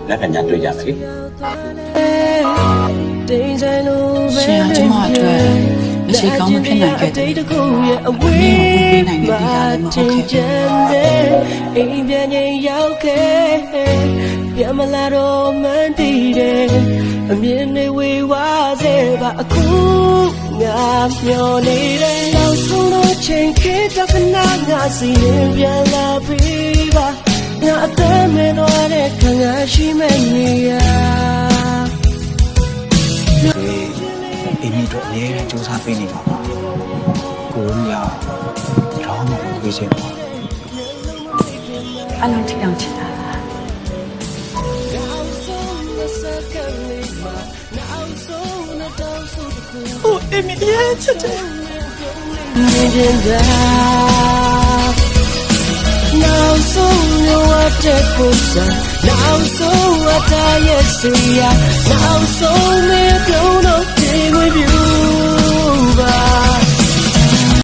လက်ခံညာတွေ့ကြမယ်လေ ရှင်ကကျမအတွက်မရှိကောင်းမဖြစ်နိုင်ခဲ့တယ်။မင်းကိုပေးနိုင်တဲ့တရားလည်းမဟုတ်ခဲ့။အိမ်ပြန်ရောက်ခဲ့ပြန်မလာတော့မှန်းတည်တယ်အမြင်တွေဝေဝါးစေပါအခုငါမျောနေတယ်နောက်ဆုံးတော့ချိန်ခေတ်ကနာငါစီရင်ပြန်လာပြီပါငါအသက်မတော်တဲ့ခံရရှိမဲ့နေရအိမ်ကြီးတို့အရေးနဲ့စူးစမ်းပေးနေပါပါကိုယ်ရတော့မဟုတ်ဘူးရှင်ပါ အလုံးထိအောင်ချစ်တာလား ဟိုအမီရဲ့ချစ်တယ်မြင်ကြတာနောက်ဆုံးရောတဲ့ကိုစားနောက်ဆုံးအတားရဲ့စီယာနောက်ဆုံး